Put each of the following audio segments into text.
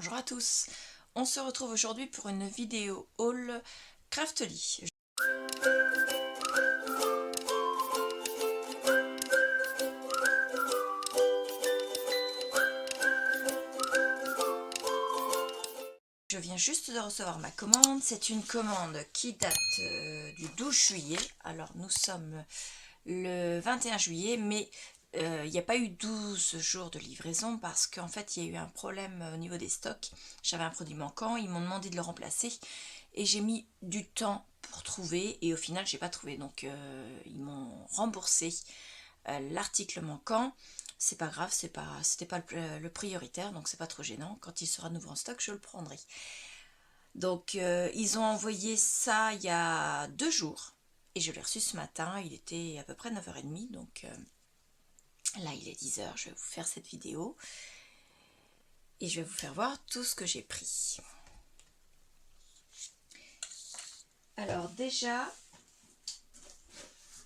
Bonjour à tous, on se retrouve aujourd'hui pour une vidéo haul Craftly. Je viens juste de recevoir ma commande, c'est une commande qui date du 12 juillet, alors nous sommes le 21 juillet, mais il n'y a pas eu 12 jours de livraison parce qu'en fait il y a eu un problème au niveau des stocks. J'avais un produit manquant, ils m'ont demandé de le remplacer et j'ai mis du temps pour trouver et au final j'ai pas trouvé, donc ils m'ont remboursé l'article manquant. C'est pas grave, c'était pas le prioritaire, donc c'est pas trop gênant. Quand il sera de nouveau en stock, je le prendrai. Donc ils ont envoyé ça il y a 2 jours et je l'ai reçu ce matin, il était à peu près 9h30, donc là il est 10h, je vais vous faire cette vidéo et je vais vous faire voir tout ce que j'ai pris. Alors déjà,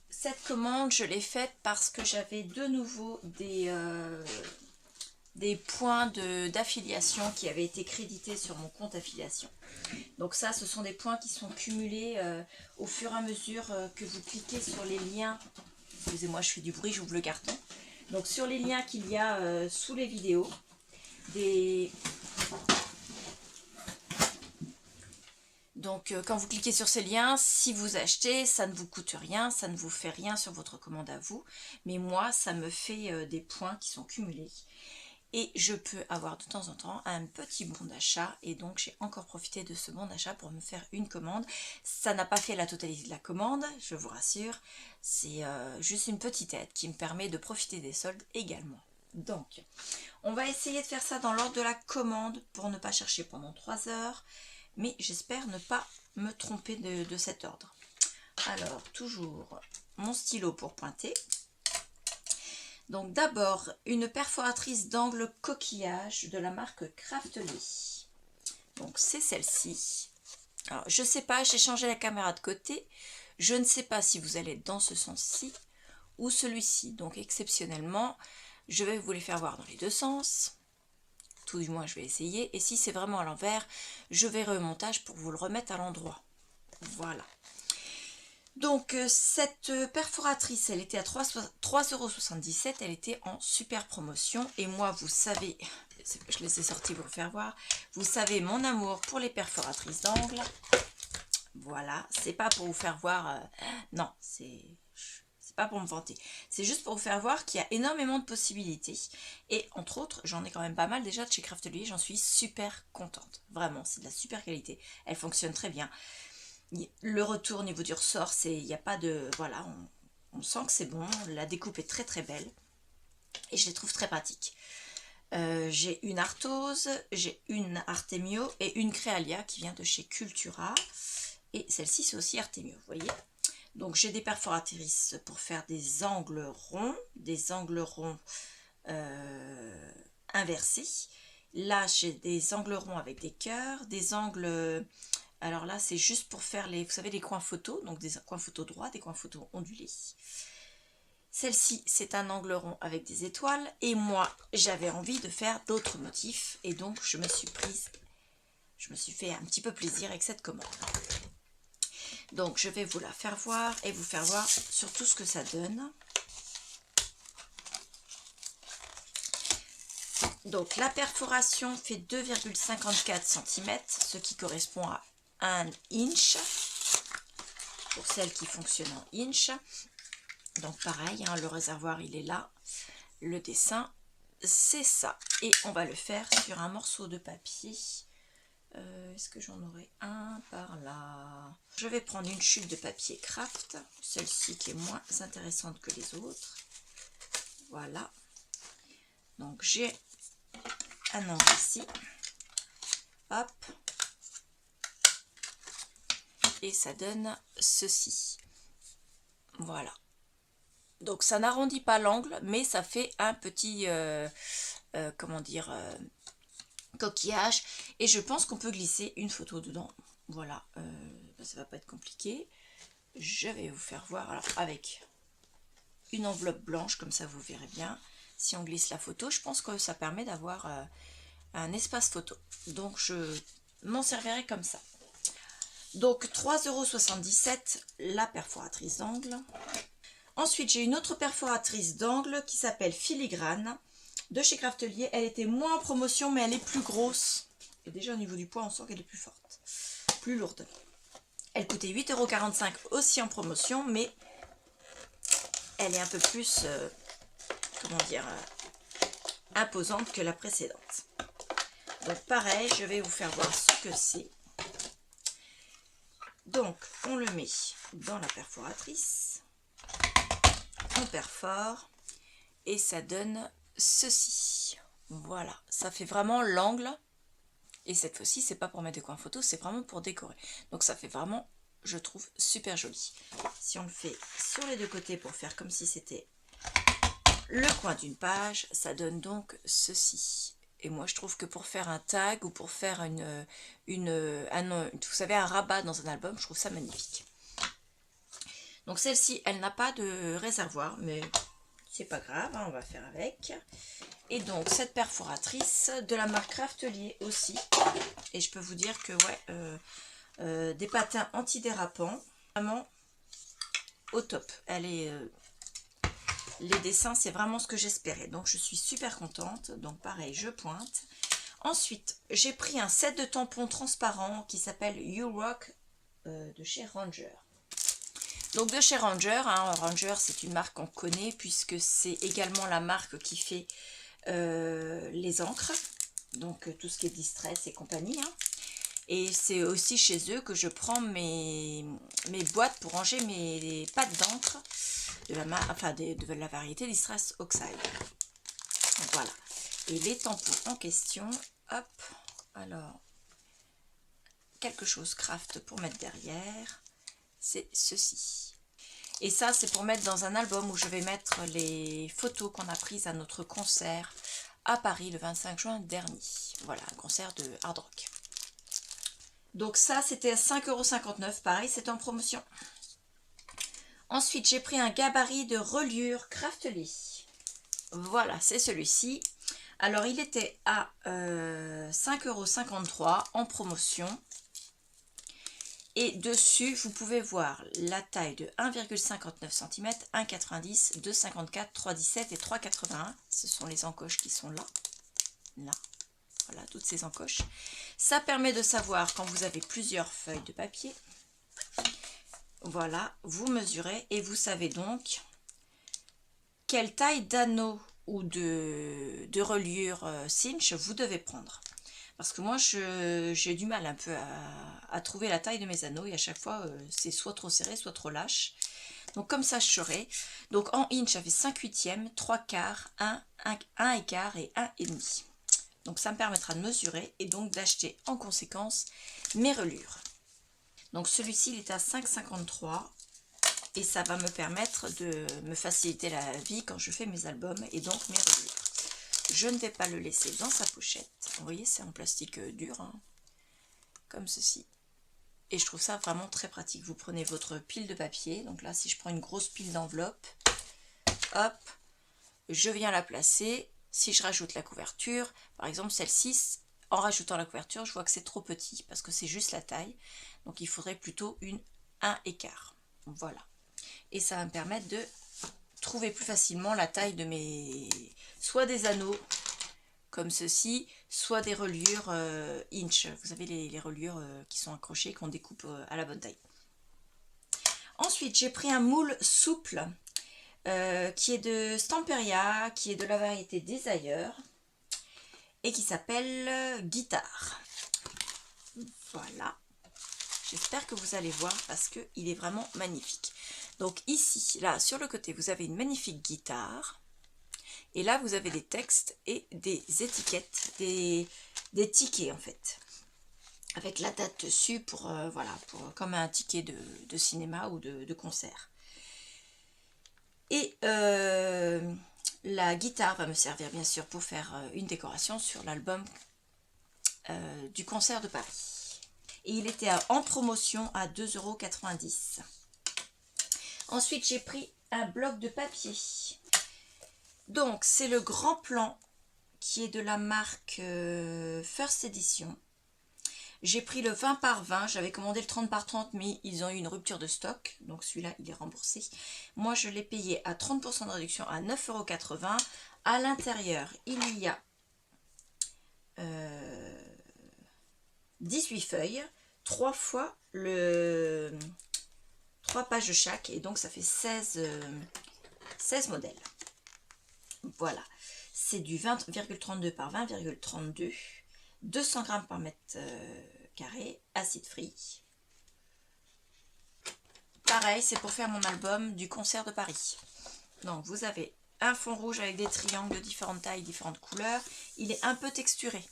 cette commande je l'ai faite parce que j'avais de nouveau des points d'affiliation qui avaient été crédités sur mon compte affiliation. Donc ça, ce sont des points qui sont cumulés au fur et à mesure que vous cliquez sur les liens. Excusez-moi, je fais du bruit, j'ouvre le carton. Donc sur les liens qu'il y a sous les vidéos, Donc quand vous cliquez sur ces liens, si vous achetez, ça ne vous coûte rien, ça ne vous fait rien sur votre commande à vous. Mais moi, ça me fait des points qui sont cumulés. Et je peux avoir de temps en temps un petit bon d'achat. Et donc j'ai encore profité de ce bon d'achat pour me faire une commande. Ça n'a pas fait la totalité de la commande, je vous rassure. C'est juste une petite aide qui me permet de profiter des soldes également. Donc, on va essayer de faire ça dans l'ordre de la commande pour ne pas chercher pendant 3 heures. Mais j'espère ne pas me tromper de cet ordre. Alors, toujours mon stylo pour pointer. Donc d'abord, une perforatrice d'angle coquillage de la marque Craftly. Donc c'est celle-ci. Alors je ne sais pas, j'ai changé la caméra de côté. Je ne sais pas si vous allez être dans ce sens-ci ou celui-ci. Donc exceptionnellement, je vais vous les faire voir dans les deux sens. Tout du moins je vais essayer. Et si c'est vraiment à l'envers, je verrai au montage pour vous le remettre à l'endroit. Voilà. Donc cette perforatrice, elle était à 3,77 €, elle était en super promotion. Et moi, vous savez, je les ai sortis pour vous faire voir, vous savez mon amour pour les perforatrices d'angle. Voilà, c'est pas pour vous faire voir, non, c'est pas pour me vanter. C'est juste pour vous faire voir qu'il y a énormément de possibilités. Et entre autres, j'en ai quand même pas mal déjà de chez Craftly, j'en suis super contente. Vraiment, c'est de la super qualité, elle fonctionne très bien. Le retour au niveau du ressort, il n'y a pas de... Voilà, on sent que c'est bon. La découpe est très très belle. Et je les trouve très pratiques. J'ai une Artose, j'ai une Artemio et une Créalia qui vient de chez Cultura. Et celle-ci, c'est aussi Artemio, vous voyez. Donc j'ai des perforatrices pour faire des angles ronds inversés. Là, j'ai des angles ronds avec des cœurs, des angles... Alors là, c'est juste pour faire les, vous savez, les coins photos, donc des coins photos droits, des coins photos ondulés. Celle-ci, c'est un angle rond avec des étoiles. Et moi, j'avais envie de faire d'autres motifs. Et donc, je me suis fait un petit peu plaisir avec cette commande. Donc, je vais vous la faire voir et vous faire voir surtout ce que ça donne. Donc, la perforation fait 2,54 cm, ce qui correspond à 1 inch. Pour celles qui fonctionnent en inch. Donc pareil, hein, le réservoir il est là, le dessin c'est ça. Et on va le faire sur un morceau de papier. Est-ce que j'en aurai un par là? Je vais prendre une chute de papier craft, celle-ci qui est moins intéressante que les autres. Voilà. Donc j'ai un angle ici. Hop. Et ça donne ceci. Voilà. Donc ça n'arrondit pas l'angle, mais ça fait un petit, comment dire, coquillage. Et je pense qu'on peut glisser une photo dedans. Voilà, ça va pas être compliqué. Je vais vous faire voir, alors avec une enveloppe blanche, comme ça vous verrez bien. Si on glisse la photo, je pense que ça permet d'avoir un espace photo. Donc je m'en servirai comme ça. Donc 3,77 € la perforatrice d'angle. Ensuite j'ai une autre perforatrice d'angle qui s'appelle Filigrane de chez Craftelier. Elle était moins en promotion mais elle est plus grosse. Et déjà au niveau du poids on sent qu'elle est plus forte, plus lourde. Elle coûtait 8,45 € aussi en promotion, mais elle est un peu plus, comment dire, imposante que la précédente. Donc pareil, je vais vous faire voir ce que c'est. Donc on le met dans la perforatrice, on perfore et ça donne ceci. Voilà, ça fait vraiment l'angle. Et cette fois-ci, c'est pas pour mettre des coins photo, c'est vraiment pour décorer. Donc ça fait vraiment, je trouve, super joli. Si on le fait sur les deux côtés pour faire comme si c'était le coin d'une page, ça donne donc ceci. Et moi, je trouve que pour faire un tag ou pour faire vous savez, un rabat dans un album, je trouve ça magnifique. Donc celle-ci, elle n'a pas de réservoir, mais c'est pas grave, hein, on va faire avec. Et donc cette perforatrice de la marque Craftelier aussi. Et je peux vous dire que ouais, des patins antidérapants, vraiment au top. Elle est, les dessins, c'est vraiment ce que j'espérais. Donc je suis super contente. Donc pareil, je pointe. Ensuite, j'ai pris un set de tampons transparents qui s'appelle You Rock de chez Ranger. Donc de chez Ranger, hein, Ranger c'est une marque qu'on connaît puisque c'est également la marque qui fait les encres, donc tout ce qui est Distress et compagnie, hein. Et c'est aussi chez eux que je prends mes boîtes pour ranger mes pâtes d'encre de la variété Distress Oxide. Donc voilà, et les tampons en question, hop, alors quelque chose craft pour mettre derrière, c'est ceci. Et ça, c'est pour mettre dans un album où je vais mettre les photos qu'on a prises à notre concert à Paris le 25 juin dernier. Voilà, un concert de hard rock. Donc ça, c'était à 5,59 €. Pareil, c'est en promotion. Ensuite, j'ai pris un gabarit de reliure Craftelier. Voilà, c'est celui-ci. Alors, il était à 5,53 € en promotion. Et dessus, vous pouvez voir la taille de 1,59 cm, 1,90, 2,54, 3,17 et 3,81. Ce sont les encoches qui sont là. Là. Voilà, toutes ces encoches. Ça permet de savoir quand vous avez plusieurs feuilles de papier. Voilà, vous mesurez et vous savez donc quelle taille d'anneau ou de reliure cinch vous devez prendre. Parce que moi, j'ai du mal un peu à trouver la taille de mes anneaux. Et à chaque fois, c'est soit trop serré, soit trop lâche. Donc comme ça, je saurai. Donc en inch, j'avais 5/8, 3/4, 1/4 et 1,5. Donc ça me permettra de mesurer et donc d'acheter en conséquence mes reliures. Donc celui-ci, il est à 5,53. Et ça va me permettre de me faciliter la vie quand je fais mes albums et donc mes reliures. Je ne vais pas le laisser dans sa pochette. Vous voyez, c'est en plastique dur, hein, comme ceci. Et je trouve ça vraiment très pratique. Vous prenez votre pile de papier. Donc là, si je prends une grosse pile d'enveloppe, hop, je viens la placer. Si je rajoute la couverture, par exemple celle-ci, en rajoutant la couverture, je vois que c'est trop petit parce que c'est juste la taille. Donc il faudrait plutôt une 1,4. Voilà. Et ça va me permettre de trouver plus facilement la taille de mes, soit des anneaux comme ceci, soit des reliures inch. Vous savez, les reliures qui sont accrochées, qu'on découpe à la bonne taille. Ensuite, j'ai pris un moule souple qui est de Stamperia, qui est de la variété Desire et qui s'appelle Guitare. Voilà. J'espère que vous allez voir parce qu'il est vraiment magnifique. Donc ici, là, sur le côté, vous avez une magnifique guitare. Et là, vous avez des textes et des étiquettes, des tickets en fait. Avec la date dessus pour, voilà, comme un ticket de cinéma ou de concert. Et la guitare va me servir bien sûr pour faire une décoration sur l'album du concert de Paris. Et il était en promotion à 2,90 €. Ensuite, j'ai pris un bloc de papier. Donc, c'est le grand plan qui est de la marque First Edition. J'ai pris le 20 par 20, j'avais commandé le 30 par 30, mais ils ont eu une rupture de stock, donc celui-là, il est remboursé. Moi, je l'ai payé à 30% de réduction à 9,80 €. À l'intérieur, il y a 18 feuilles, 3 fois 3 pages de chaque, et donc ça fait 16 modèles. Voilà, c'est du 20,32 par 20,32, 200 grammes par mètre carré, acide free. Pareil, c'est pour faire mon album du concert de Paris. Donc vous avez un fond rouge avec des triangles de différentes tailles, différentes couleurs. Il est un peu texturé.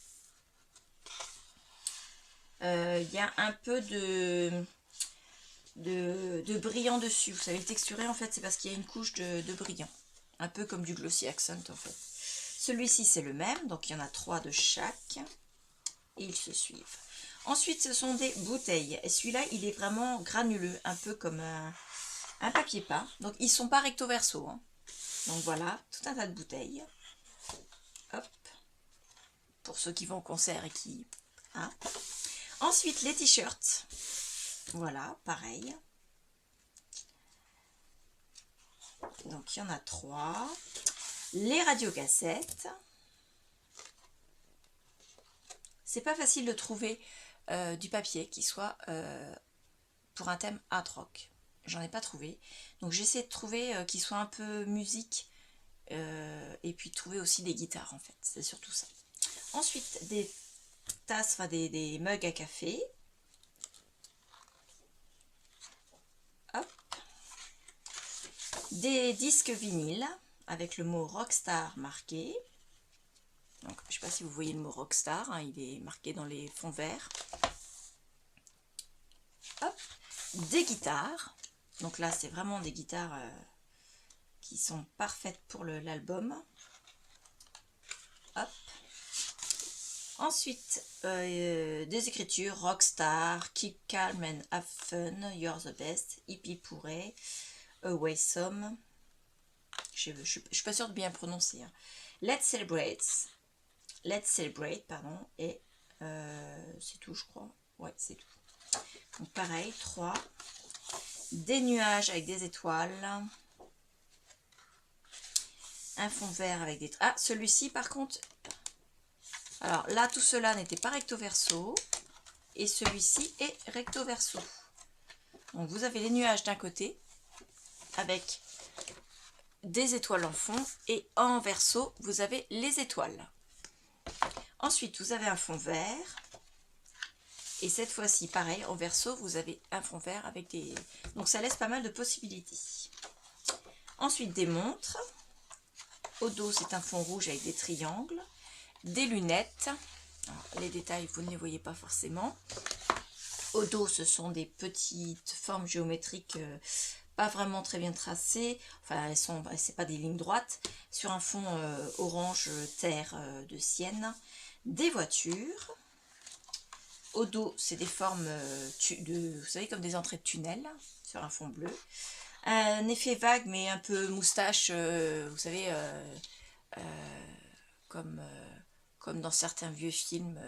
Il y a un peu de brillant dessus. Vous savez, le texturé, en fait, c'est parce qu'il y a une couche de brillant. Un peu comme du glossy accent, en fait. Celui-ci, c'est le même. Donc, il y en a 3 de chaque. Et ils se suivent. Ensuite, ce sont des bouteilles. Et celui-là, il est vraiment granuleux. Un peu comme un papier peint. Donc, ils ne sont pas recto verso. Hein. Donc, voilà. Tout un tas de bouteilles. Hop. Pour ceux qui vont au concert et qui... Hein. Ensuite, les t-shirts. Voilà, pareil. Donc, il y en a 3. Les radiocassettes. C'est pas facile de trouver du papier qui soit pour un thème art rock. J'en ai pas trouvé. Donc, j'essaie de trouver qui soit un peu musique et puis trouver aussi des guitares, en fait. C'est surtout ça. Ensuite, des tasses, enfin des mugs à café. Hop. Des disques vinyles avec le mot Rockstar marqué. Donc, je ne sais pas si vous voyez le mot Rockstar, hein, il est marqué dans les fonds verts. Hop. Des guitares. Donc là, c'est vraiment des guitares qui sont parfaites pour l'album. Hop. Ensuite, des écritures, Rockstar, Keep Calm and Have Fun, You're the Best, Hippie Pourret, Away Some. Je ne suis pas sûre de bien prononcer. Hein. Let's Celebrate, pardon, et c'est tout, je crois. Ouais, c'est tout. Donc pareil, 3. Des nuages avec des étoiles. Un fond vert avec des... Ah, celui-ci, par contre... Alors là, tout cela n'était pas recto verso. Et celui-ci est recto verso. Donc vous avez les nuages d'un côté, avec des étoiles en fond. Et en verso, vous avez les étoiles. Ensuite, vous avez un fond vert. Et cette fois-ci, pareil, en verso, vous avez un fond vert avec des... Donc ça laisse pas mal de possibilités. Ensuite, des montres. Au dos, c'est un fond rouge avec des triangles. Des lunettes. Alors, les détails, vous ne les voyez pas forcément. Au dos, ce sont des petites formes géométriques pas vraiment très bien tracées. Enfin, c'est pas des lignes droites. Sur un fond orange terre de Sienne. Des voitures. Au dos, c'est des formes vous savez, comme des entrées de tunnel sur un fond bleu. Un effet vague, mais un peu moustache, vous savez, comme dans certains vieux films,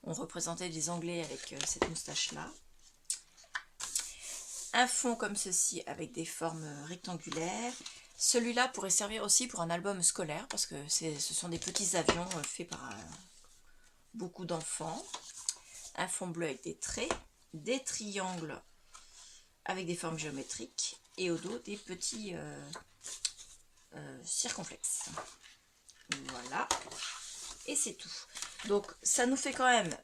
on représentait des Anglais avec cette moustache-là. Un fond comme ceci avec des formes rectangulaires. Celui-là pourrait servir aussi pour un album scolaire, parce que ce sont des petits avions faits par beaucoup d'enfants. Un fond bleu avec des traits, des triangles avec des formes géométriques et au dos des petits circonflexes. Voilà, et c'est tout. Donc ça nous fait quand même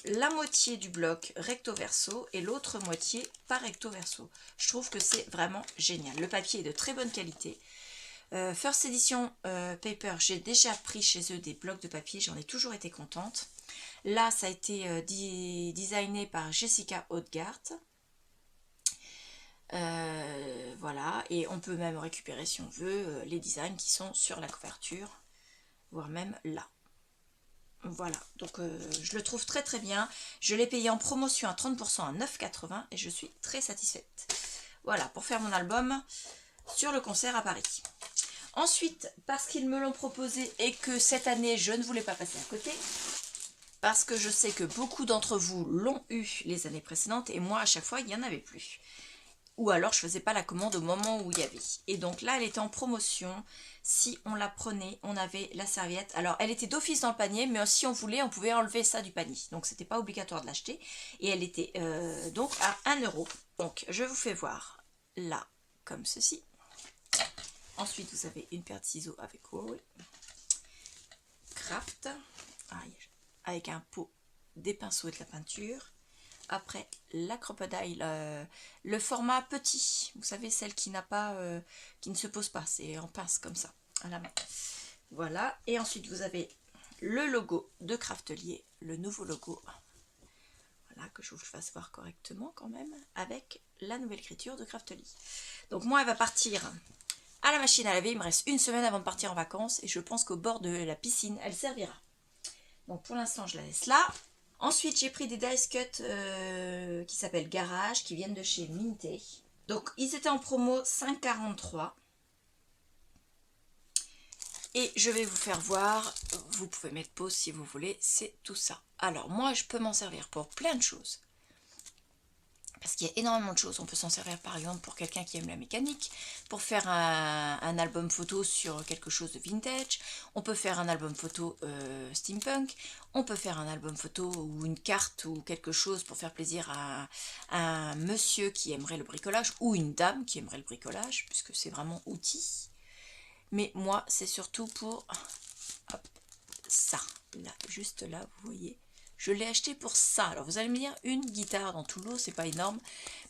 la moitié du bloc recto verso et l'autre moitié pas recto verso. Je trouve que c'est vraiment génial. Le papier est de très bonne qualité. First Edition Paper, j'ai déjà pris chez eux des blocs de papier, j'en ai toujours été contente. Là, ça a été designé par Jessica Haudegard. Voilà, et on peut même récupérer, si on veut, les designs qui sont sur la couverture, voire même là. Voilà, donc je le trouve très très bien. Je l'ai payé en promotion à 30% à 9,80 € et je suis très satisfaite. Voilà, pour faire mon album sur le concert à Paris. Ensuite, parce qu'ils me l'ont proposé et que cette année, je ne voulais pas passer à côté, parce que je sais que beaucoup d'entre vous l'ont eu les années précédentes et moi, à chaque fois, il n'y en avait plus. Ou alors, je ne faisais pas la commande au moment où il y avait. Et donc là, elle était en promotion. Si on la prenait, on avait la serviette. Alors, elle était d'office dans le panier, mais si on voulait, on pouvait enlever ça du panier. Donc, c'était pas obligatoire de l'acheter. Et elle était donc à 1 euro. Donc, je vous fais voir là, comme ceci. Ensuite, vous avez une paire de ciseaux avec Huawei Craft, avec un pot, des pinceaux et de la peinture. Après, la crocodile, le format petit, vous savez, celle qui n'a pas, qui ne se pose pas, c'est en pince comme ça, à la main. Voilà, et ensuite vous avez le logo de Craftelier, le nouveau logo, voilà, que je vous fasse voir correctement quand même, avec la nouvelle écriture de Craftelier. Donc moi, elle va partir à la machine à laver, il me reste une semaine avant de partir en vacances, et je pense qu'au bord de la piscine, elle servira. Donc pour l'instant, je la laisse là. Ensuite, j'ai pris des dice cut qui s'appellent Garage, qui viennent de chez Minté. Donc, ils étaient en promo 5,43. Et je vais vous faire voir, vous pouvez mettre pause si vous voulez, c'est tout ça. Alors, moi, je peux m'en servir pour plein de choses. Parce qu'il y a énormément de choses. On peut s'en servir par exemple pour quelqu'un qui aime la mécanique, pour faire un album photo sur quelque chose de vintage. On peut faire un album photo steampunk. On peut faire un album photo ou une carte ou quelque chose pour faire plaisir à un monsieur qui aimerait le bricolage ou une dame qui aimerait le bricolage, puisque c'est vraiment outil. Mais moi, c'est surtout pour hop, ça. Là, juste là, vous voyez. Je l'ai acheté pour ça. Alors vous allez me dire, une guitare dans tout l'eau, c'est pas énorme.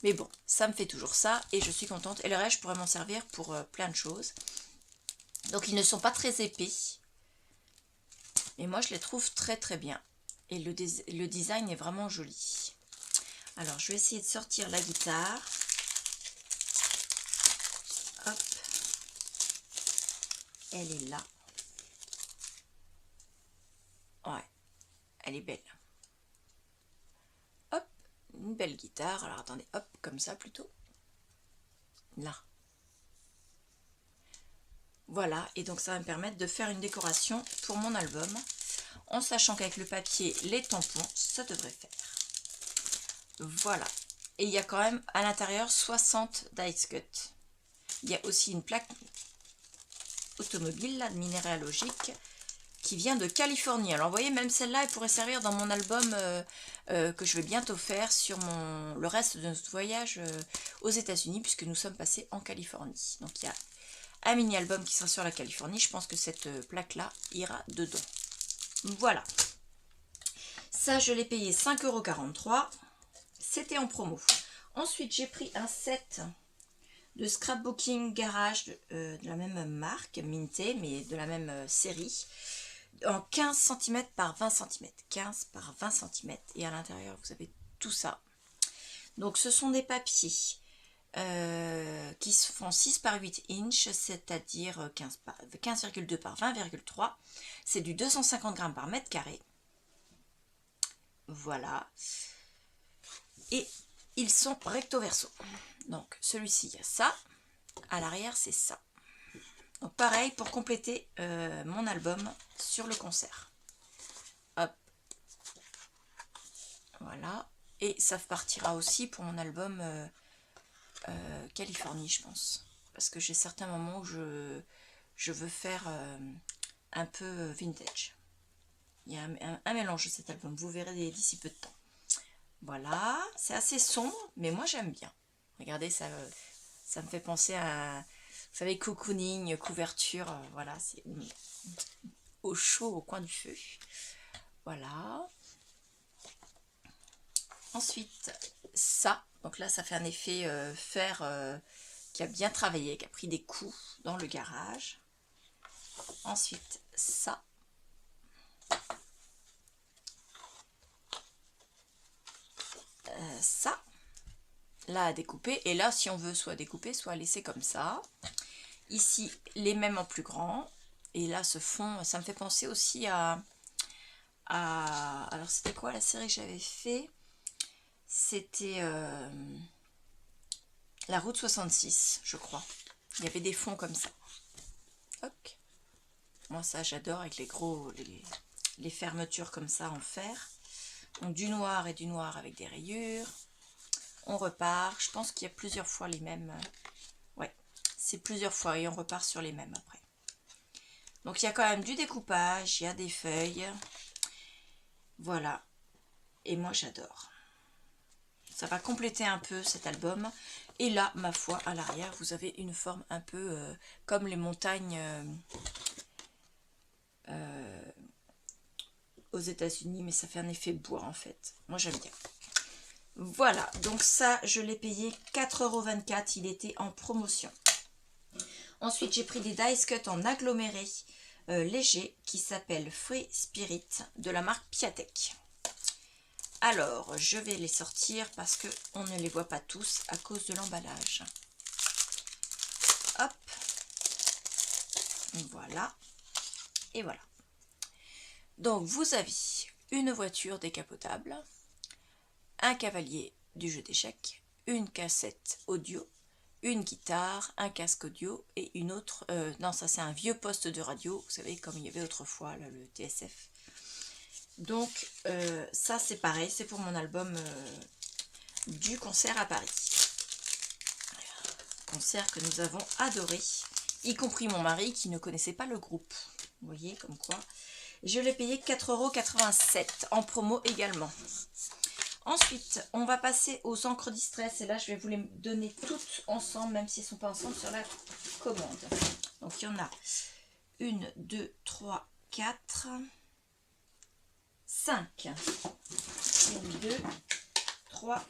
Mais bon, ça me fait toujours ça et je suis contente. Et le reste, je pourrais m'en servir pour plein de choses. Donc ils ne sont pas très épais. Mais moi, je les trouve très très bien. Et le design est vraiment joli. Alors, je vais essayer de sortir la guitare. Hop. Elle est là. Ouais, elle est belle. Hop, une belle guitare. Alors attendez, hop, comme ça plutôt. Là. Voilà, et donc ça va me permettre de faire une décoration pour mon album, en sachant qu'avec le papier, les tampons, ça devrait faire. Voilà. Et il y a quand même à l'intérieur 60 dice cut. Il y a aussi une plaque automobile là, de minéralogique qui vient de Californie. Alors vous voyez, même celle-là, elle pourrait servir dans mon album que je vais bientôt faire sur le reste de notre voyage aux États-Unis, puisque nous sommes passés en Californie. Donc il y a un mini-album qui sera sur la Californie. Je pense que cette plaque-là ira dedans. Voilà. Ça, je l'ai payé 5,43 €. C'était en promo. Ensuite, j'ai pris un set de scrapbooking garage de la même marque, Minté, mais de la même série, en 15 cm par 20 cm. 15 par 20 cm. Et à l'intérieur, vous avez tout ça. Donc, ce sont des papiers qui se font 6 par 8 inches, c'est-à-dire 15,2 par 20,3. C'est du 250 grammes par mètre carré. Voilà. Et ils sont recto verso. Donc celui-ci, il y a ça. À l'arrière, c'est ça. Donc pareil pour compléter mon album sur le concert. Hop. Voilà. Et ça partira aussi pour mon album Californie, je pense. Parce que j'ai certains moments où je veux faire un peu vintage. Il y a un mélange de cet album. Vous verrez d'ici peu de temps. Voilà. C'est assez sombre, mais moi j'aime bien. Regardez, ça me fait penser à, vous savez, cocooning, couverture. Voilà, c'est au chaud, au coin du feu. Voilà. Ensuite, ça. Donc là, ça fait un effet fer qui a bien travaillé, qui a pris des coups dans le garage. Ensuite, ça. Ça. Là, à découper. Et là, si on veut soit découper, soit laisser comme ça. Ici, les mêmes en plus grand. Et là, ce fond, ça me fait penser aussi à alors, c'était quoi la série que j'avais fait? C'était la route 66, je crois. Il y avait des fonds comme ça. Hop. Moi ça j'adore avec les fermetures comme ça en fer. Donc du noir et du noir avec des rayures. On repart. Je pense qu'il y a plusieurs fois les mêmes. Ouais, c'est plusieurs fois et on repart sur les mêmes après. Donc il y a quand même du découpage, il y a des feuilles. Voilà. Et moi j'adore. Ça va compléter un peu cet album. Et là, ma foi, à l'arrière, vous avez une forme un peu comme les montagnes aux États-Unis, mais ça fait un effet bois en fait. Moi j'aime bien. Voilà, donc ça, je l'ai payé 4,24 €. Il était en promotion. Ensuite, j'ai pris des dice cut en aggloméré léger qui s'appelle Free Spirit de la marque Piatek. Alors, je vais les sortir parce qu'on ne les voit pas tous à cause de l'emballage. Hop. Voilà. Et voilà. Donc, vous avez une voiture décapotable, un cavalier du jeu d'échecs, une cassette audio, une guitare, un casque audio et une autre... non, ça c'est un vieux poste de radio, vous savez, comme il y avait autrefois, là, le TSF. Donc, ça c'est pareil, c'est pour mon album du concert à Paris. Concert que nous avons adoré, y compris mon mari qui ne connaissait pas le groupe. Vous voyez, comme quoi. Je l'ai payé 4,87 € en promo également. Ensuite, on va passer aux encres Distress. Et là, je vais vous les donner toutes ensemble, même si elles ne sont pas ensemble sur la commande. Donc, il y en a 1, 2, 3, 4, 5. 1, 2, 3,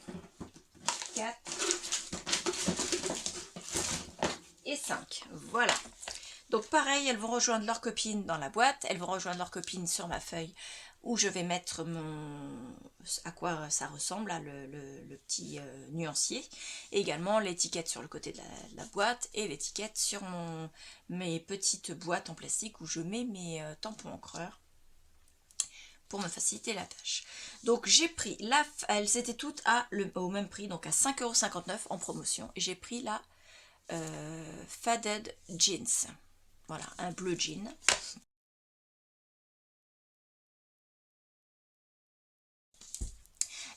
4 et 5. Voilà. Donc, pareil, elles vont rejoindre leurs copines dans la boîte. Elles vont rejoindre leurs copines sur ma feuille où je vais mettre à quoi ça ressemble, là, le petit nuancier. Et également l'étiquette sur le côté de la boîte et l'étiquette sur mes petites boîtes en plastique où je mets mes tampons encreurs pour me faciliter la tâche. Donc j'ai pris, elles étaient toutes au même prix, donc à 5,59 € en promotion. Et j'ai pris la Faded Jeans. Voilà, un bleu jean.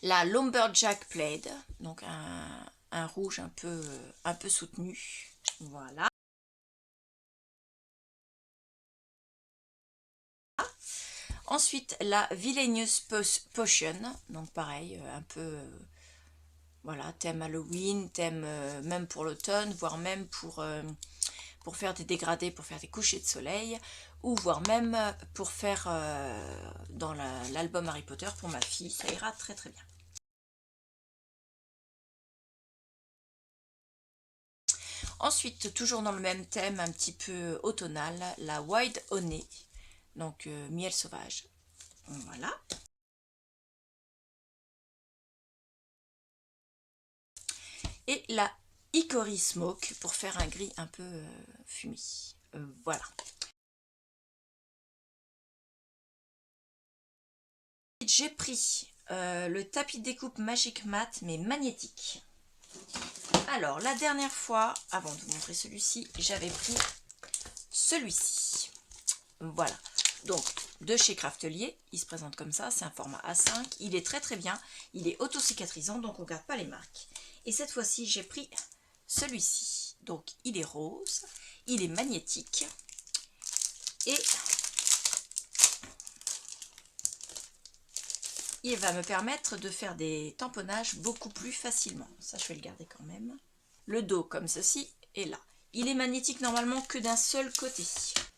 La Lumberjack Plaid, donc un rouge un peu soutenu. Voilà. Ensuite, la Villainous Potion, donc pareil, un peu, voilà, thème Halloween, thème même pour l'automne, voire même pour faire des dégradés, pour faire des couchers de soleil, ou voire même pour faire dans l'album Harry Potter pour ma fille, ça ira très très bien. Ensuite, toujours dans le même thème, un petit peu automnal, la Wild Honey, donc miel sauvage. Voilà. Et la Hickory Smoke pour faire un gris un peu fumé. Voilà. J'ai pris le tapis de découpe Magic Mat, mais magnétique. Alors, la dernière fois, avant de vous montrer celui-ci, j'avais pris celui-ci. Voilà. Donc, de chez Craftelier, il se présente comme ça, c'est un format A5. Il est très très bien, il est auto-cicatrisant, donc on ne garde pas les marques. Et cette fois-ci, j'ai pris celui-ci. Donc, il est rose, il est magnétique. Et il va me permettre de faire des tamponnages beaucoup plus facilement. Ça, je vais le garder quand même. Le dos comme ceci, et là. Il est magnétique normalement que d'un seul côté.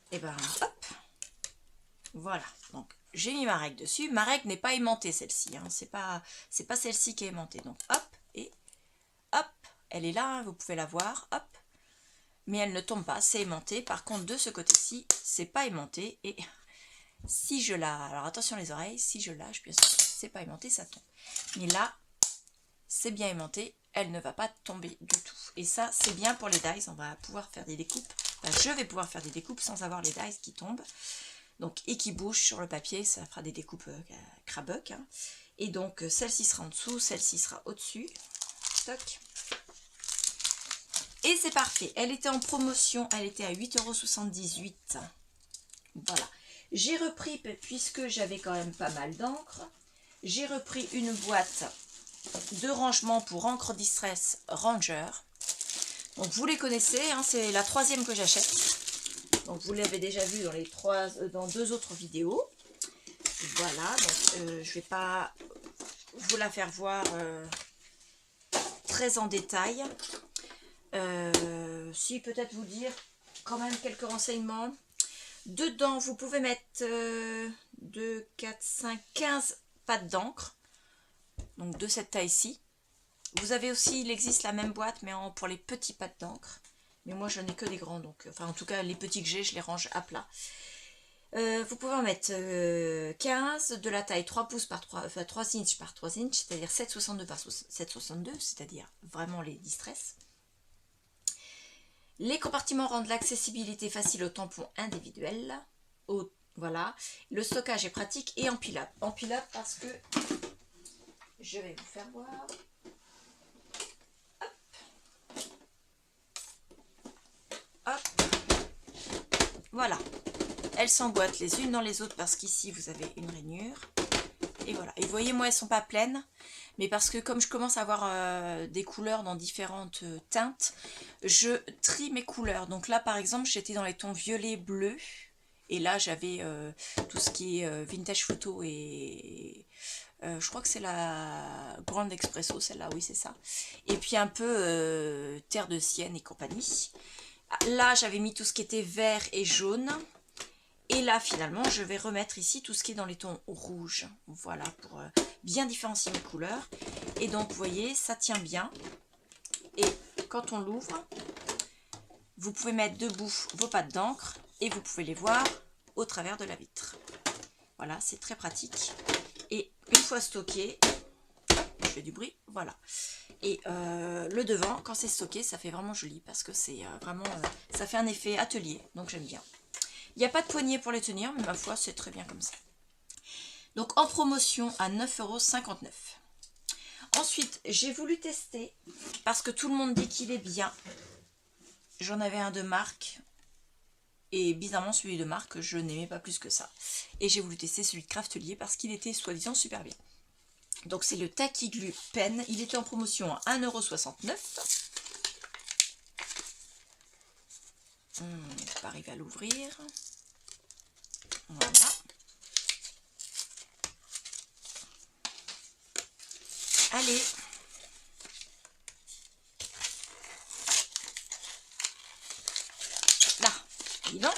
Et ben, hop. Voilà. Donc, j'ai mis ma règle dessus. Ma règle n'est pas aimantée, celle-ci. Hein. C'est pas celle-ci qui est aimantée. Donc, hop, et hop. Elle est là, hein, vous pouvez la voir. Hop. Mais elle ne tombe pas, c'est aimanté. Par contre, de ce côté-ci, c'est pas aimanté. Et si je la... Alors, attention les oreilles. Si je lâche, bien sûr, c'est pas aimanté, ça tombe. Mais là, c'est bien aimanté. Elle ne va pas tomber du tout. Et ça, c'est bien pour les dies. On va pouvoir faire des découpes. Enfin, je vais pouvoir faire des découpes sans avoir les dies qui tombent. Donc, et qui bougent sur le papier. Ça fera des découpes crabuck. Hein. Et donc, celle-ci sera en dessous. Celle-ci sera au-dessus. Toc. Et c'est parfait. Elle était en promotion. Elle était à 8,78 €. Voilà. J'ai repris, puisque j'avais quand même pas mal d'encre, j'ai repris une boîte de rangement pour encre Distress Ranger. Donc vous les connaissez, hein, c'est la 3e que j'achète. Donc vous l'avez déjà vu dans 2 autres vidéos. Voilà, donc je vais pas vous la faire voir très en détail. Si peut-être vous dire quand même quelques renseignements. Dedans, vous pouvez mettre 2, 4, 5, 15 pattes d'encre. Donc de cette taille-ci. Vous avez aussi, il existe la même boîte, mais pour les petits pattes d'encre. Mais moi, je n'ai que des grands, donc, enfin, en tout cas, les petits que j'ai, je les range à plat. Vous pouvez en mettre 15 de la taille 3 pouces par 3, enfin 3 inches par 3 inches, c'est-à-dire 7,62 par 7,62, c'est-à-dire vraiment les distress. Les compartiments rendent l'accessibilité facile aux tampons individuels. Voilà. Le stockage est pratique et empilable. Empilable parce que je vais vous faire voir. Hop. Voilà. Elles s'emboîtent les unes dans les autres parce qu'ici vous avez une rainure. Et voilà. Et vous voyez, moi elles sont pas pleines. Mais parce que comme je commence à avoir des couleurs dans différentes teintes, je trie mes couleurs. Donc là par exemple j'étais dans les tons violet, bleu. Et là j'avais tout ce qui est vintage photo et je crois que c'est la Grande Expresso, celle-là, oui c'est ça. Et puis un peu terre de Sienne et compagnie. Là j'avais mis tout ce qui était vert et jaune. Et là, finalement, je vais remettre ici tout ce qui est dans les tons rouges. Voilà, pour bien différencier mes couleurs. Et donc, vous voyez, ça tient bien. Et quand on l'ouvre, vous pouvez mettre debout vos pattes d'encre et vous pouvez les voir au travers de la vitre. Voilà, c'est très pratique. Et une fois stocké, je fais du bruit, voilà. Et le devant, quand c'est stocké, ça fait vraiment joli parce que c'est vraiment, ça fait un effet atelier. Donc, j'aime bien. Il n'y a pas de poignée pour les tenir, mais ma foi, c'est très bien comme ça. Donc, en promotion à 9,59 €. Ensuite, j'ai voulu tester, parce que tout le monde dit qu'il est bien. J'en avais un de marque, et bizarrement, celui de marque, je n'aimais pas plus que ça. Et j'ai voulu tester celui de Craftelier, parce qu'il était soi-disant super bien. Donc, c'est le Tacky Glue Pen. Il était en promotion à 1,69 €. Je vais pas arriver à l'ouvrir. Voilà. Allez. Là, évident.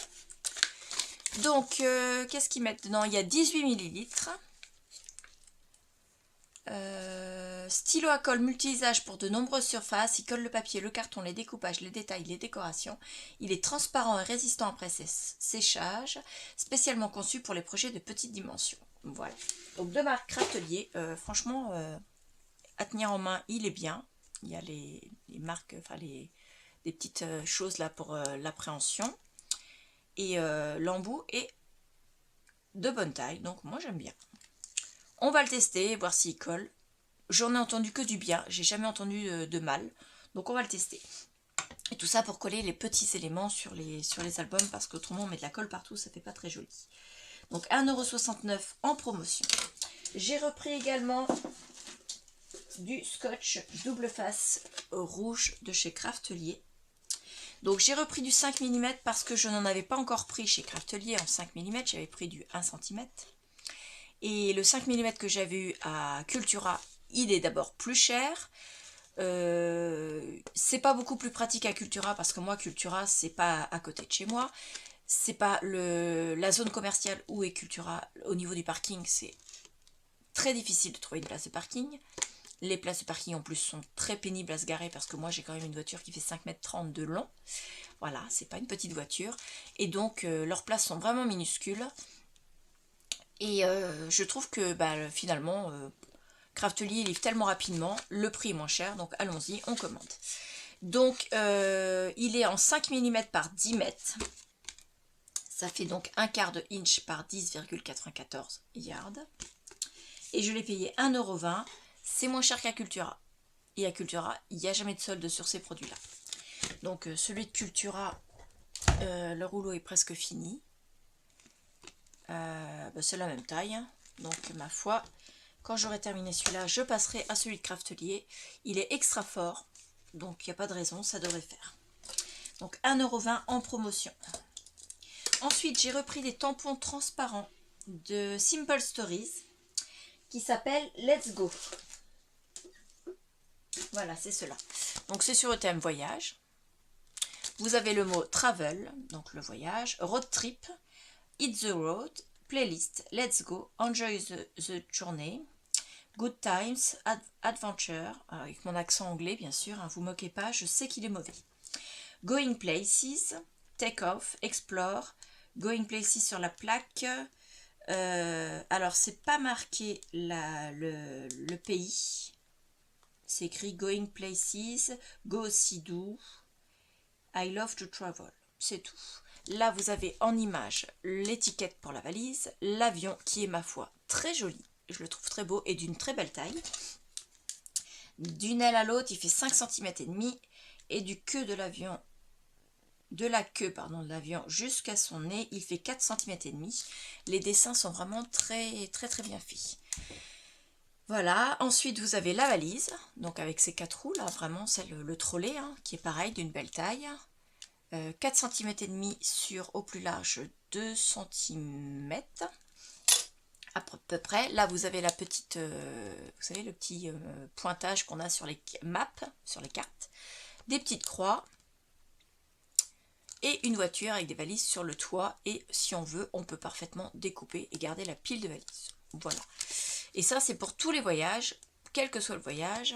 Donc, qu'est-ce qu'ils mettent dedans? Il y a 18 ml. Stylo à colle multi-usage pour de nombreuses surfaces. Il colle le papier, le carton, les découpages, les détails, les décorations. Il est transparent et résistant après séchage. Spécialement conçu pour les projets de petites dimensions. Voilà. Donc, de marque Craftelier. Franchement, à tenir en main, il est bien. Il y a les marques, enfin des petites choses là pour l'appréhension. Et l'embout est de bonne taille. Donc, moi, j'aime bien. On va le tester, voir s'il colle. J'en ai entendu que du bien, j'ai jamais entendu de mal. Donc on va le tester. Et tout ça pour coller les petits éléments sur les albums, parce qu'autrement on met de la colle partout, ça fait pas très joli. Donc 1,69 € en promotion. J'ai repris également du scotch double face rouge de chez Craftelier. Donc j'ai repris du 5 mm parce que je n'en avais pas encore pris chez Craftelier en 5 mm, j'avais pris du 1 cm. Et le 5 mm que j'avais eu à Cultura, il est d'abord plus cher. C'est pas beaucoup plus pratique à Cultura parce que moi Cultura c'est pas à côté de chez moi. C'est pas la zone commerciale où est Cultura. Au niveau du parking, c'est très difficile de trouver une place de parking. Les places de parking en plus sont très pénibles à se garer parce que moi j'ai quand même une voiture qui fait 5,30 m de long. Voilà, c'est pas une petite voiture. Et donc leurs places sont vraiment minuscules. Et je trouve que finalement, Craftelier livre tellement rapidement, le prix est moins cher, donc allons-y, on commande. Donc il est en 5 mm par 10 mètres. Ça fait donc 1/4 de inch par 10,94 yards. Et je l'ai payé 1,20 €. C'est moins cher qu'à Cultura. Et à Cultura, il n'y a jamais de solde sur ces produits-là. Donc celui de Cultura, le rouleau est presque fini. C'est la même taille, hein. Donc ma foi, quand j'aurai terminé celui-là, je passerai à celui de Craftelier. Il est extra fort, donc il n'y a pas de raison, ça devrait faire. Donc 1,20 € en promotion. Ensuite, j'ai repris des tampons transparents de Simple Stories qui s'appellent Let's Go. Voilà, c'est cela. Donc c'est sur le thème voyage. Vous avez le mot travel, donc le voyage, road trip, hit the road, playlist, let's go, enjoy the journey, good times, adventure, avec mon accent anglais bien sûr, hein, vous moquez pas, je sais qu'il est mauvais. Going places, take off, explore, going places sur la plaque. Alors c'est pas marqué le pays, c'est écrit going places, go see do, I love to travel, c'est tout. Là, vous avez en image l'étiquette pour la valise, l'avion qui est, ma foi, très joli. Je le trouve très beau et d'une très belle taille. D'une aile à l'autre, il fait 5 cm et demi. Et du queue de l'avion, de l'avion jusqu'à son nez, il fait 4 cm et demi. Les dessins sont vraiment très bien faits. Voilà, ensuite vous avez la valise, donc avec ses 4 roues, là, vraiment c'est le trolley, hein, qui est pareil, d'une belle taille. 4 cm et demi sur au plus large 2 cm à peu près. Là vous avez la petite, vous savez le petit pointage qu'on a sur les maps, sur les cartes, des petites croix et une voiture avec des valises sur le toit, et si on veut on peut parfaitement découper et garder la pile de valises. Voilà, et ça c'est pour tous les voyages, quel que soit le voyage,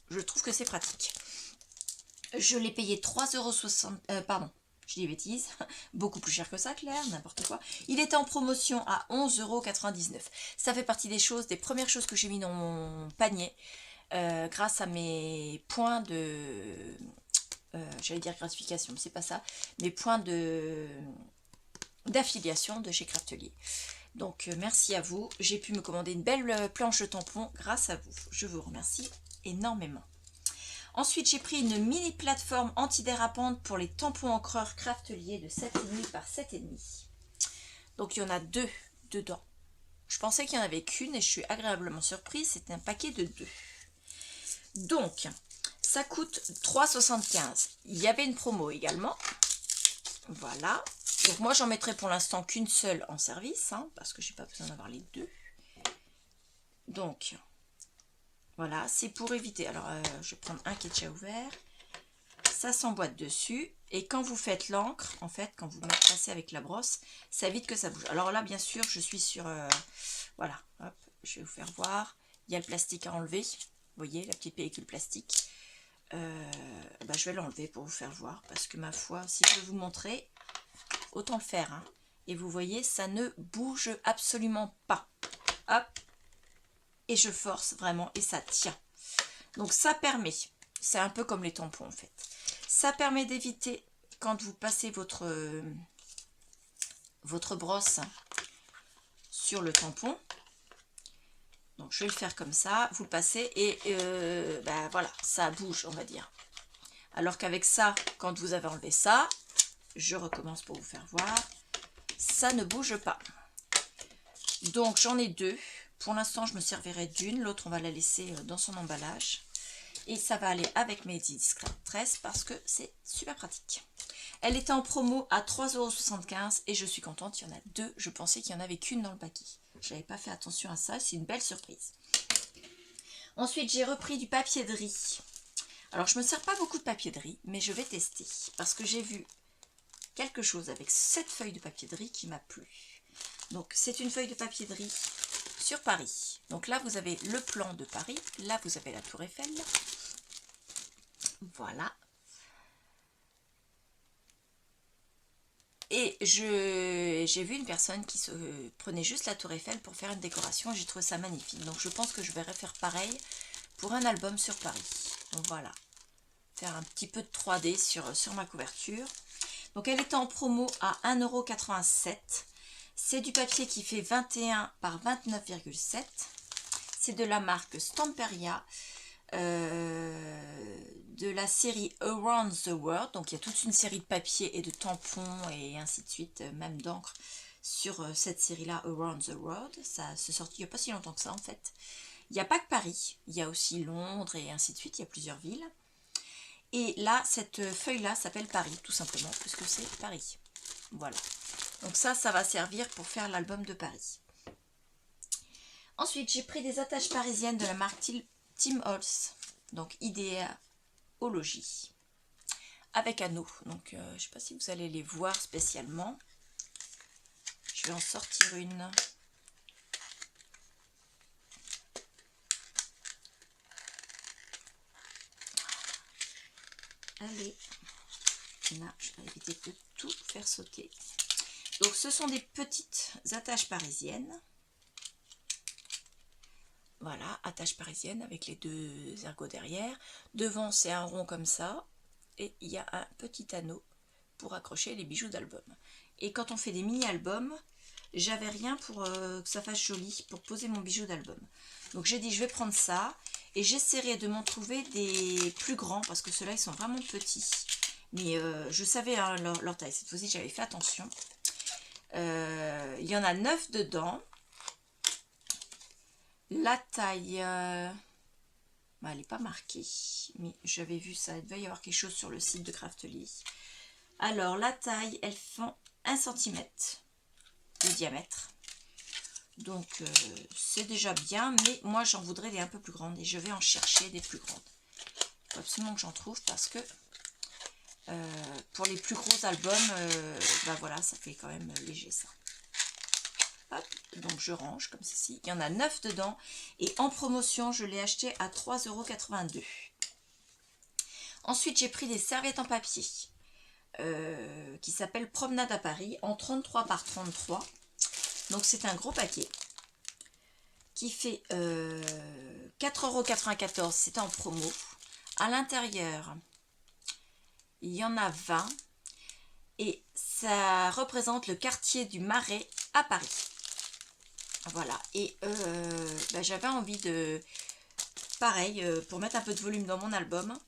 je trouve que c'est pratique. Je l'ai payé 3,60 €, pardon, je dis bêtises, beaucoup plus cher que ça, Claire, n'importe quoi. Il était en promotion à 11,99 €. Ça fait partie des choses, des premières choses que j'ai mis dans mon panier, grâce à mes points de, j'allais dire gratification, mais c'est pas ça, mes points d'affiliation de chez Craftelier. Donc merci à vous, j'ai pu me commander une belle planche de tampons grâce à vous. Je vous remercie énormément. Ensuite, j'ai pris une mini plateforme antidérapante pour les tampons encreurs Craftelier de 7,5 par 7,5. Donc, il y en a 2 dedans. Je pensais qu'il n'y en avait qu'une et je suis agréablement surprise. C'était un paquet de 2. Donc, ça coûte 3,75 €. Il y avait une promo également. Voilà. Donc, moi, j'en mettrai pour l'instant qu'une seule en service, hein, parce que je n'ai pas besoin d'avoir les 2. Donc, voilà, c'est pour éviter. Alors, je vais prendre un qui est déjà ouvert. Ça s'emboîte dessus. Et quand vous faites l'encre, en fait, quand vous passez avec la brosse, ça évite que ça bouge. Alors là, bien sûr, je suis sur... voilà, hop, je vais vous faire voir. Il y a le plastique à enlever. Vous voyez, la petite pellicule plastique. Je vais l'enlever pour vous faire voir. Parce que ma foi, si je veux vous montrer, autant le faire. Hein. Et vous voyez, ça ne bouge absolument pas. Hop. Et je force vraiment et ça tient. Donc ça permet, c'est un peu comme les tampons en fait, ça permet d'éviter quand vous passez votre brosse sur le tampon. Donc je vais le faire comme ça, vous passez et voilà, ça bouge on va dire. Alors qu'avec ça, quand vous avez enlevé ça, je recommence pour vous faire voir, ça ne bouge pas. Donc j'en ai 2. Pour l'instant, je me servirai d'une. L'autre, on va la laisser dans son emballage. Et ça va aller avec mes discrètes tresses parce que c'est super pratique. Elle était en promo à 3,75 € et je suis contente. Il y en a 2. Je pensais qu'il n'y en avait qu'une dans le paquet. Je n'avais pas fait attention à ça. C'est une belle surprise. Ensuite, j'ai repris du papier de riz. Alors, je ne me sers pas beaucoup de papier de riz, mais je vais tester. Parce que j'ai vu quelque chose avec cette feuille de papier de riz qui m'a plu. Donc, c'est une feuille de papier de riz sur Paris. Donc là, vous avez le plan de Paris. Là, vous avez la Tour Eiffel. Voilà. Et j'ai vu une personne qui se prenait juste la Tour Eiffel pour faire une décoration. J'ai trouvé ça magnifique. Donc je pense que je vais refaire pareil pour un album sur Paris. Donc voilà. Faire un petit peu de 3D sur ma couverture. Donc elle était en promo à 1,87 €. C'est du papier qui fait 21 par 29,7. C'est de la marque Stamperia. de la série Around the World. Donc il y a toute une série de papiers et de tampons et ainsi de suite, même d'encre sur cette série-là Around the World. Ça se sortit il n'y a pas si longtemps que ça en fait. Il n'y a pas que Paris, il y a aussi Londres et ainsi de suite, il y a plusieurs villes. Et là, cette feuille-là s'appelle Paris, tout simplement, puisque c'est Paris. Voilà. Donc ça va servir pour faire l'album de Paris. Ensuite, j'ai pris des attaches parisiennes de la marque Tim Holtz, donc Idéologie, avec anneaux. Donc, je ne sais pas si vous allez les voir spécialement. Je vais en sortir une. Allez, là, je vais éviter de tout faire sauter. Donc, ce sont des petites attaches parisiennes. Voilà, attache parisienne avec les deux ergots derrière. Devant, c'est un rond comme ça. Et il y a un petit anneau pour accrocher les bijoux d'album. Et quand on fait des mini-albums, j'avais rien pour que ça fasse joli, pour poser mon bijou d'album. Donc j'ai dit, je vais prendre ça. Et j'essaierai de m'en trouver des plus grands, parce que ceux-là, ils sont vraiment petits. Mais je savais hein, leur taille. Cette fois-ci, j'avais fait attention. Il y en a 9 dedans. La taille, elle n'est pas marquée, mais j'avais vu ça, il devait y avoir quelque chose sur le site de Craftly. Alors, la taille, elles font 1 cm de diamètre. Donc, c'est déjà bien, mais moi, j'en voudrais des un peu plus grandes et je vais en chercher des plus grandes. Il faut absolument que j'en trouve parce que pour les plus gros albums, voilà, ça fait quand même léger ça. Hop, donc je range comme ceci. Il y en a 9 dedans. Et en promotion, je l'ai acheté à 3,82 €. Ensuite, j'ai pris des serviettes en papier qui s'appellent Promenade à Paris en 33 par 33. Donc c'est un gros paquet qui fait 4,94 €. C'est en promo. À l'intérieur, il y en a 20. Et ça représente le quartier du Marais à Paris. Voilà, et j'avais envie de, pareil, pour mettre un peu de volume dans mon album,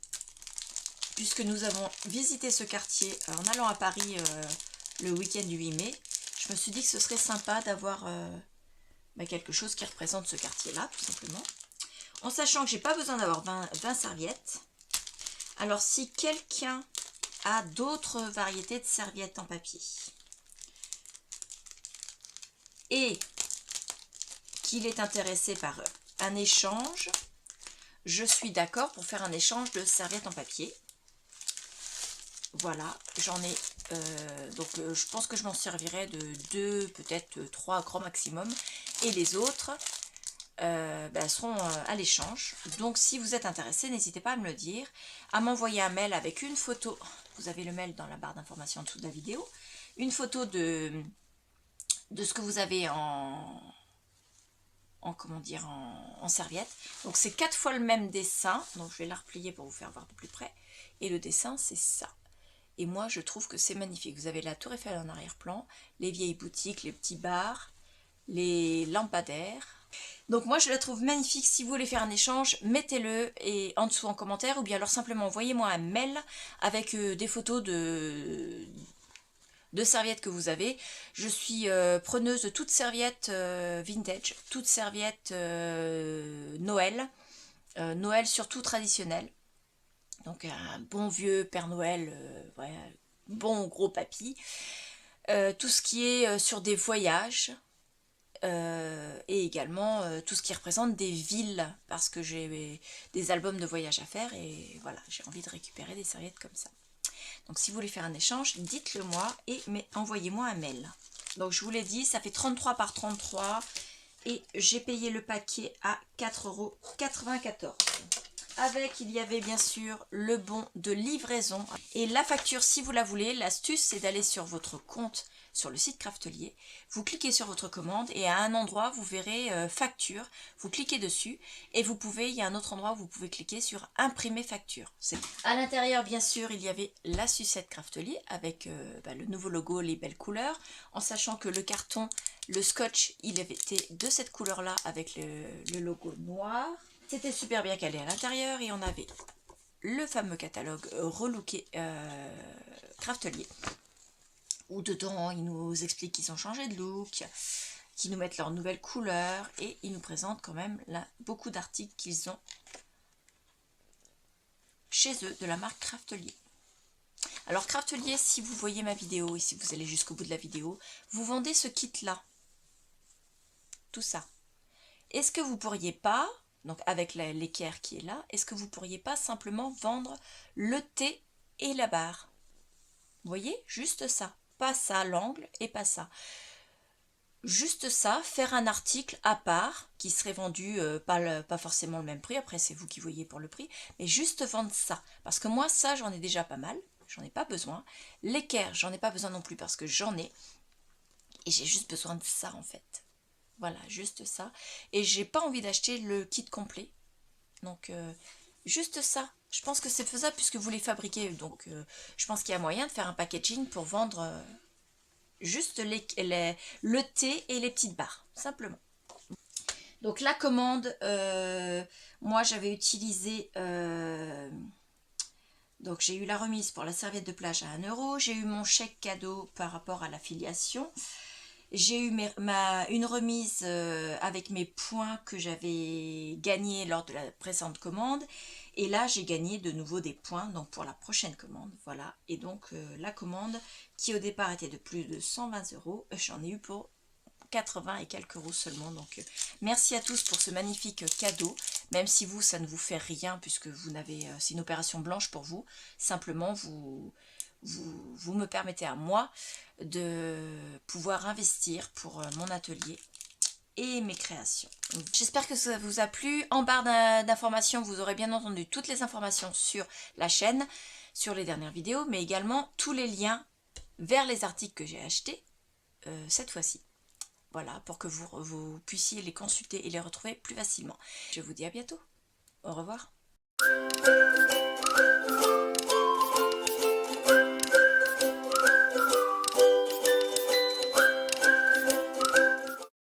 puisque nous avons visité ce quartier en allant à Paris le week-end du 8 mai, je me suis dit que ce serait sympa d'avoir quelque chose qui représente ce quartier-là, tout simplement. En sachant que j'ai pas besoin d'avoir 20 serviettes. Alors, si quelqu'un a d'autres variétés de serviettes en papier, et qu'il est intéressé par un échange, je suis d'accord pour faire un échange de serviettes en papier. Voilà, j'en ai, je pense que je m'en servirai de 2, peut-être 3 grands maximum. Et les autres seront à l'échange. Donc si vous êtes intéressé, n'hésitez pas à me le dire, à m'envoyer un mail avec une photo. Vous avez le mail dans la barre d'information en dessous de la vidéo. Une photo de ce que vous avez en serviette. Donc c'est 4 fois le même dessin. Donc je vais la replier pour vous faire voir de plus près. Et le dessin, c'est ça. Et moi, je trouve que c'est magnifique. Vous avez la Tour Eiffel en arrière-plan, les vieilles boutiques, les petits bars, les lampadaires. Donc moi, je la trouve magnifique. Si vous voulez faire un échange, mettez-le en dessous en commentaire, ou bien alors simplement envoyez-moi un mail avec des photos de serviettes que vous avez. Je suis preneuse de toutes serviettes vintage, toutes serviettes Noël, Noël surtout traditionnel. Donc un bon vieux Père Noël, bon gros papy. Tout ce qui est sur des voyages et également tout ce qui représente des villes, parce que j'ai des albums de voyage à faire et voilà, j'ai envie de récupérer des serviettes comme ça. Donc si vous voulez faire un échange, dites-le moi et envoyez-moi un mail. Donc je vous l'ai dit, ça fait 33 par 33 et j'ai payé le paquet à 4,94 €. Avec, il y avait bien sûr le bon de livraison. Et la facture, si vous la voulez, l'astuce, c'est d'aller sur votre compte sur le site Craftelier. Vous cliquez sur votre commande et à un endroit, vous verrez facture. Vous cliquez dessus et il y a un autre endroit où vous pouvez cliquer sur imprimer facture. À l'intérieur, bien sûr, il y avait la sucette Craftelier avec le nouveau logo, les belles couleurs. En sachant que le carton, le scotch, il avait été de cette couleur-là avec le logo noir. C'était super bien calé à l'intérieur et on avait le fameux catalogue relooké Craftelier, où dedans ils nous expliquent qu'ils ont changé de look, qu'ils nous mettent leurs nouvelles couleurs, et ils nous présentent quand même là beaucoup d'articles qu'ils ont chez eux de la marque Craftelier. Alors Craftelier, si vous voyez ma vidéo et si vous allez jusqu'au bout de la vidéo, vous vendez ce kit là, tout ça. Est-ce que vous pourriez pas, donc avec l'équerre qui est là, est-ce que vous pourriez pas simplement vendre le thé et la barre? Vous voyez, juste ça, pas ça, l'angle et pas ça. Juste ça, faire un article à part qui serait vendu pas forcément le même prix, après c'est vous qui voyez pour le prix, mais juste vendre ça. Parce que moi ça j'en ai déjà pas mal, j'en ai pas besoin. L'équerre j'en ai pas besoin non plus parce que j'en ai. Et j'ai juste besoin de ça en fait. Voilà, juste ça. Et j'ai pas envie d'acheter le kit complet. Donc juste ça. Je pense que c'est faisable puisque vous les fabriquez. Donc je pense qu'il y a moyen de faire un packaging pour vendre juste le thé et les petites barres, simplement. Donc la commande, moi j'avais utilisé, donc j'ai eu la remise pour la serviette de plage à 1 €, j'ai eu mon chèque cadeau par rapport à l'affiliation, j'ai eu une remise avec mes points que j'avais gagnés lors de la précédente commande, et là j'ai gagné de nouveau des points donc pour la prochaine commande, voilà. Et donc la commande qui au départ était de plus de 120 €, j'en ai eu pour 80 et quelques euros seulement. Donc merci à tous pour ce magnifique cadeau, même si vous ça ne vous fait rien puisque vous n'avez, c'est une opération blanche pour vous, simplement vous me permettez à moi de pouvoir investir pour mon atelier et mes créations. J'espère que ça vous a plu. En barre d'informations, vous aurez bien entendu toutes les informations sur la chaîne, sur les dernières vidéos, mais également tous les liens vers les articles que j'ai achetés cette fois-ci. Voilà, pour que vous puissiez les consulter et les retrouver plus facilement. Je vous dis à bientôt. Au revoir.